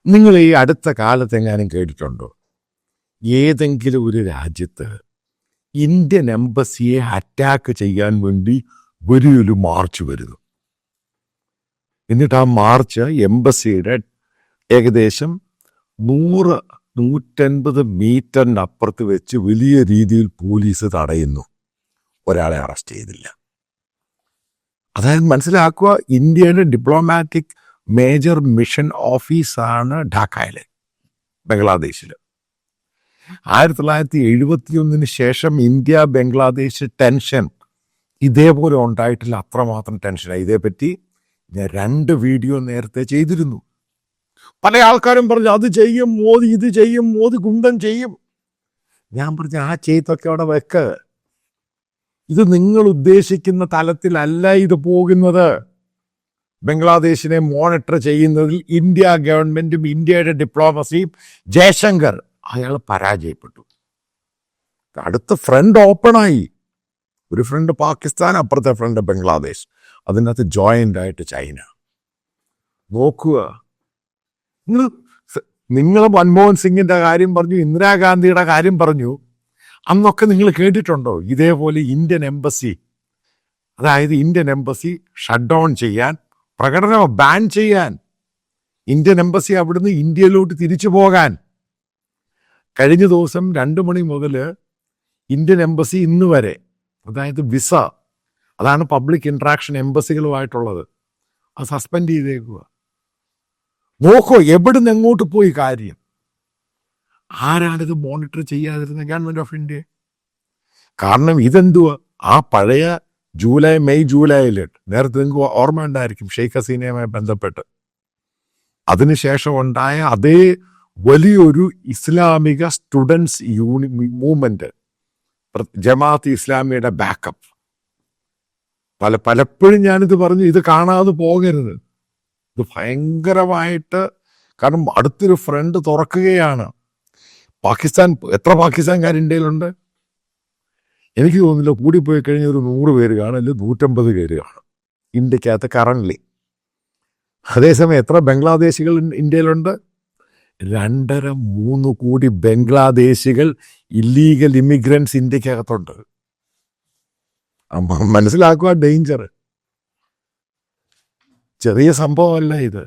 നിങ്ങൾ ഈ അടുത്ത കാലത്തെങ്ങാനും കേട്ടിട്ടുണ്ടോ ഏതെങ്കിലും ഒരു രാജ്യത്ത് ഇന്ത്യൻ എംബസിയെ അറ്റാക്ക് ചെയ്യാൻ വേണ്ടി വലിയൊരു മാർച്ച് വരുന്നു? എന്നിട്ട് ആ മാർച്ച് എംബസിയുടെ ഏകദേശം 100-150 മീറ്ററിനപ്പുറത്ത് വെച്ച് വലിയ രീതിയിൽ പോലീസ് തടയുന്നു, ഒരാളെ അറസ്റ്റ് ചെയ്തില്ല. അതായത് മനസ്സിലാക്കുക, ഇന്ത്യയുടെ ഡിപ്ലോമാറ്റിക് മേജർ മിഷൻ ഓഫീസാണ് ഢാക്കയിൽ, ബംഗ്ലാദേശിൽ. 1971 ശേഷം ഇന്ത്യ ബംഗ്ലാദേശ് ടെൻഷൻ ഇതേപോലെ ഉണ്ടായിട്ടില്ല, അത്രമാത്രം ടെൻഷനായി. ഇതേപ്പറ്റി ഞാൻ 2 വീഡിയോ നേരത്തെ ചെയ്തിരുന്നു. പല ആൾക്കാരും പറഞ്ഞു അത് ചെയ്യും മോദി, ഇത് ചെയ്യും മോദി, കുന്തം ചെയ്യും. ഞാൻ പറഞ്ഞു ആ ചെയ്തൊക്കെ അവിടെ വെക്ക്, ഇത് നിങ്ങൾ ഉദ്ദേശിക്കുന്ന തലത്തിലല്ല ഇത് പോകുന്നത്. ബംഗ്ലാദേശിനെ മോണിറ്റർ ചെയ്യുന്നതിൽ ഇന്ത്യ ഗവൺമെന്റും ഇന്ത്യയുടെ ഡിപ്ലോമസിയും ജയശങ്കർ അയാൾ പരാജയപ്പെട്ടു. അടുത്ത ഫ്രണ്ട് ഓപ്പണായി. ഒരു ഫ്രണ്ട് പാകിസ്ഥാൻ, അപ്പുറത്തെ ഫ്രണ്ട് ബംഗ്ലാദേശ്, അതിനകത്ത് ജോയിൻ്റ് ആയിട്ട് ചൈന. നോക്കുക, നിങ്ങൾ മൻമോഹൻ സിംഗിന്റെ കാര്യം പറഞ്ഞു, ഇന്ദിരാഗാന്ധിയുടെ കാര്യം പറഞ്ഞു. അന്നൊക്കെ നിങ്ങൾ കേട്ടിട്ടുണ്ടോ ഇതേപോലെ ഇന്ത്യൻ എംബസി, അതായത് ഇന്ത്യൻ എംബസി ഷട്ട് ഡൗൺ ചെയ്യാൻ, പ്രകടനം ബാൻ ചെയ്യാൻ, ഇന്ത്യൻ എംബസി അവിടുന്ന് ഇന്ത്യയിലോട്ട് തിരിച്ചു പോകാൻ? കഴിഞ്ഞ ദിവസം 2 മണി മുതൽ ഇന്ത്യൻ എംബസി ഇന്ന് വരെ, അതായത് വിസ, അതാണ് പബ്ലിക് ഇൻട്രാക്ഷൻ എംബസികളുമായിട്ടുള്ളത്, അത് സസ്പെൻഡ് ചെയ്തേക്കുക. നോക്കോ എവിടുന്ന് എങ്ങോട്ട് പോയി കാര്യം. ആരാണിത് മോണിറ്റർ ചെയ്യാതിരുന്നത്? Government of India. കാരണം ഇതെന്തുവാ, ആ പഴയ മെയ് ജൂലൈയിൽ നേരത്തെ നിങ്ങൾക്ക് ഓർമ്മ ഉണ്ടായിരിക്കും, ഷെയ്ഖ് ഹസീനയുമായി ബന്ധപ്പെട്ട് അതിനുശേഷം ഉണ്ടായ അതേ വലിയൊരു ഇസ്ലാമിക സ്റ്റുഡൻസ് മൂവ്മെന്റ്, ജമാഅത്ത് ഇസ്ലാമിയുടെ ബാക്കപ്പ്. പലപ്പോഴും ഞാനിത് പറഞ്ഞു, ഇത് കാണാതെ പോകരുത്. ഇത് ഭയങ്കരമായിട്ട്, കാരണം അടുത്തൊരു ഫ്രണ്ട് തുറക്കുകയാണ്. പാകിസ്ഥാൻ, എത്ര പാകിസ്ഥാൻകാർ ഇന്ത്യയിലുണ്ട്? എനിക്ക് തോന്നുന്നില്ല, കൂടിപ്പോയി കഴിഞ്ഞ ഒരു 100 പേര് കാണും, അല്ലെങ്കിൽ 150 പേര് കാണും ഇന്ത്യക്കകത്ത് കറണ്ട്ലി. അതേസമയം എത്ര ബംഗ്ലാദേശികൾ ഇന്ത്യയിലുണ്ട്? 2.5-3 കോടി ബംഗ്ലാദേശികൾ ഇല്ലീഗൽ ഇമിഗ്രൻസ് ഇന്ത്യക്കകത്തുണ്ട്. മനസ്സിലാക്കുക ഡേഞ്ചർ. ചെറിയ സംഭവമല്ല ഇത്.